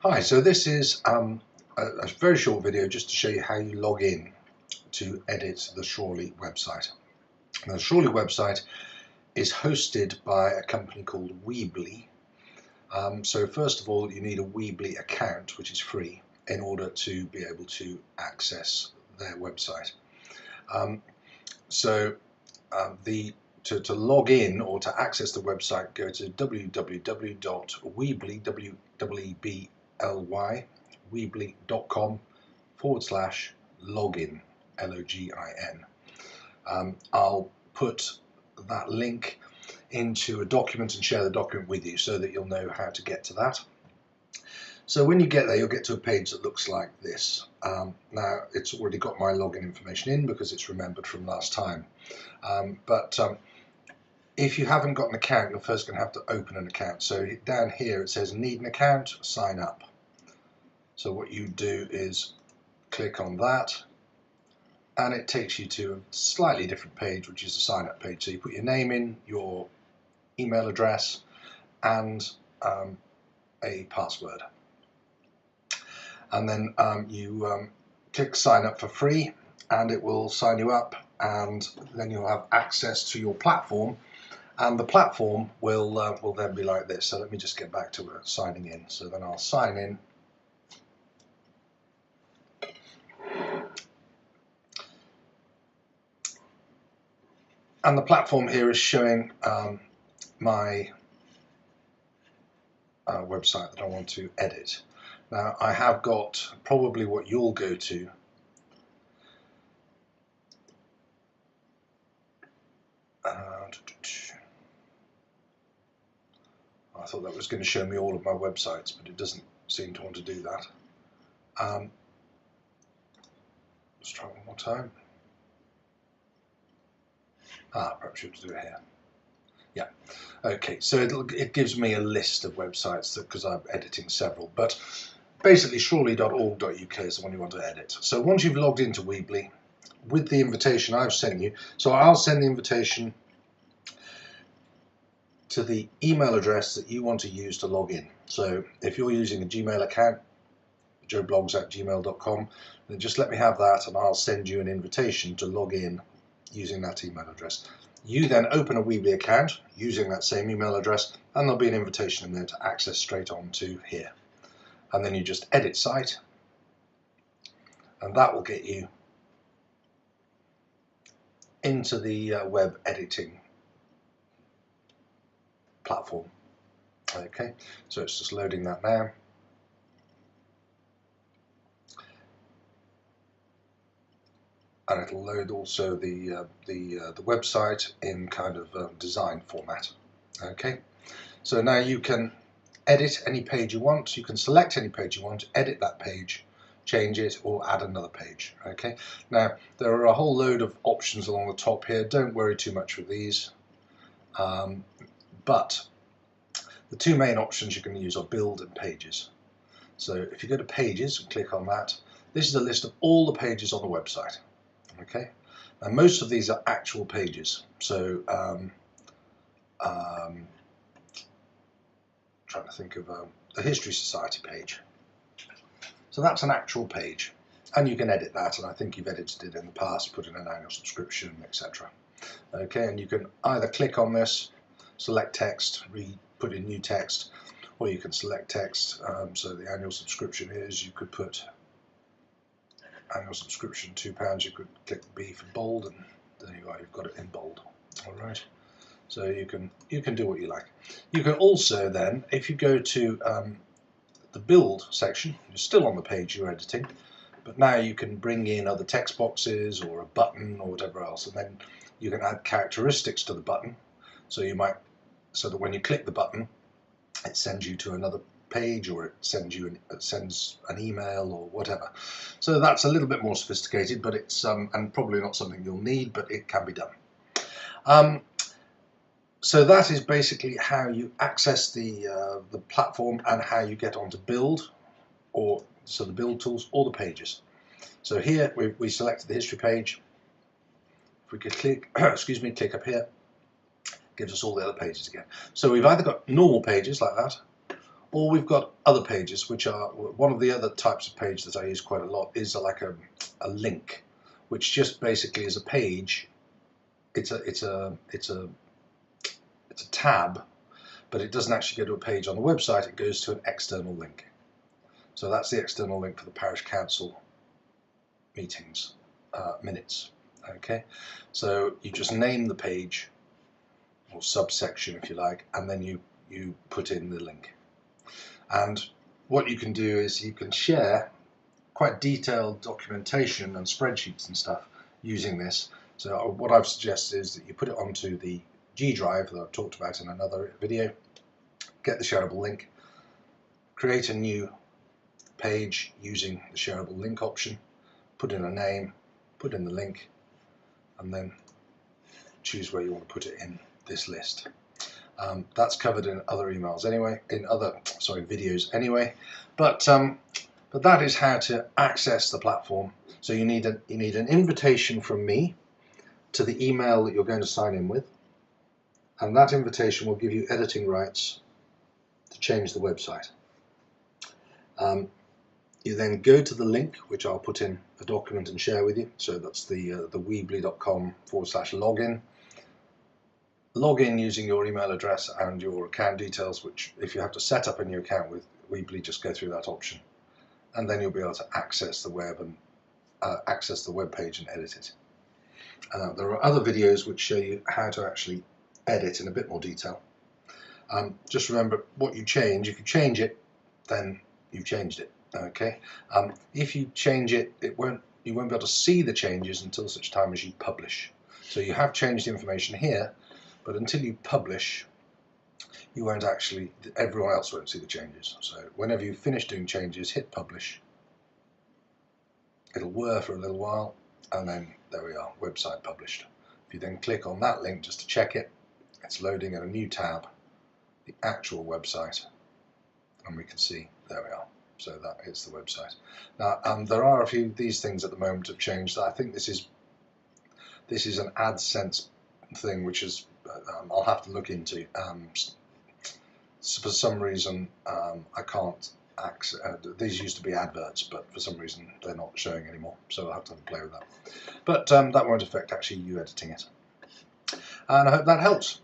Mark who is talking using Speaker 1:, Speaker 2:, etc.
Speaker 1: Hi, so this is a very short video just to show you how you log in to edit the Surely website. Now, the Surely website is hosted by a company called Weebly. So first of all, you need a Weebly account, which is free, in order to be able to access their website. To log in or to access the website, go to www.weebly.com/login, LOGIN. I'll put that link into a document and share the document with you so that you'll know how to get to that. So when you get there, you'll get to a page that looks like this. Now, it's already got my login information in because it's remembered from last time. If you haven't got an account, you're first going to have to open an account. So down here it says need an account, sign up. So what you do is click on that and it takes you to a slightly different page, which is the sign up page. So you put your name in, your email address and a password. And then you click sign up for free and it will sign you up, and then you'll have access to your platform. And the platform will then be like this. So let me just get back to signing in. So then I'll sign in. And the platform here is showing my website that I want to edit. Now I have got probably what you'll go to. I thought that was going to show me all of my websites, but it doesn't seem to want to do that. Let's try one more time. Perhaps you have to do it here. Yeah. Okay, so it gives me a list of websites because I'm editing several, but basically surely.org.uk is the one you want to edit. So once you've logged into Weebly with the invitation I've sent you, so I'll send the invitation to the email address that you want to use to log in. So if you're using a Gmail account, joeblogs@gmail.com, then just let me have that and I'll send you an invitation to log in using that email address. You then open a Weebly account using that same email address and there'll be an invitation in there to access straight on to here. And then you just edit site and that will get you into the web editing platform. Okay, so it's just loading that now. And it'll load also the website in kind of design format. Okay, so now you can edit any page you want. You can select any page you want, edit that page, change it, or add another page. Okay, now there are a whole load of options along the top here. Don't worry too much with these. But the two main options you can use are build and pages. So if you go to pages and click on that, this is a list of all the pages on the website. Okay, now most of these are actual pages. So trying to think of the History Society page. So that's an actual page, and you can edit that. And I think you've edited it in the past, put in an annual subscription, etc. Okay, and you can either click on this, select text, put in new text, or you can select text. So the annual subscription is, you could put annual subscription £2. You could click B for bold, and there you are. You've got it in bold. All right. So you can do what you like. You can also then, if you go to the build section, you're still on the page you're editing, but now you can bring in other text boxes or a button or whatever else, and then you can add characteristics to the button. So that when you click the button, it sends you to another page, or it sends an email or whatever. So that's a little bit more sophisticated, but it's and probably not something you'll need, but it can be done. So that is basically how you access the platform and how you get onto build, so the build tools or the pages. So here we selected the history page. If we could click, click up here, gives us all the other pages again. So we've either got normal pages like that, Or we've got other pages, which are one of the other types of page that I use quite a lot is like a link, which just basically is a page. It's a tab, but it doesn't actually go to a page on the website. It goes to an external link. So that's the external link for the parish council meetings minutes. Okay, so you just name the page or subsection if you like, and then you put in the link. And what you can do is you can share quite detailed documentation and spreadsheets and stuff using this. So what I've suggested is that you put it onto the G drive that I've talked about in another video, get the shareable link, create a new page using the shareable link option, put in a name, put in the link, and then choose where you want to put it in this list. That's covered in other emails anyway, in other videos anyway, but that is how to access the platform. So you need an invitation from me to the email that you're going to sign in with, and that invitation will give you editing rights to change the website. You then go to the link, which I'll put in a document and share with you. So that's the weebly.com/login. Log in using your email address and your account details, which if you have to set up a new account with Weebly, just go through that option. And then you'll be able to access the web and access the web page and edit it. There are other videos which show you how to actually edit in a bit more detail. Just remember what you change. If you change it, then you've changed it. Okay. If you change it, you won't be able to see the changes until such time as you publish. So you have changed the information here, but until you publish, you won't actually. Everyone else won't see the changes. So whenever you finish doing changes, hit publish. It'll whir for a little while, and then there we are, website published. If you then click on that link just to check it, it's loading in a new tab, the actual website, and we can see there we are. So that is the website. Now there are a few of these things at the moment have changed. I think this is an AdSense thing, which is I'll have to look into. So for some reason I can't access. These used to be adverts, but for some reason they're not showing anymore. So I'll have to play with that. But that won't affect actually you editing it. And I hope that helps.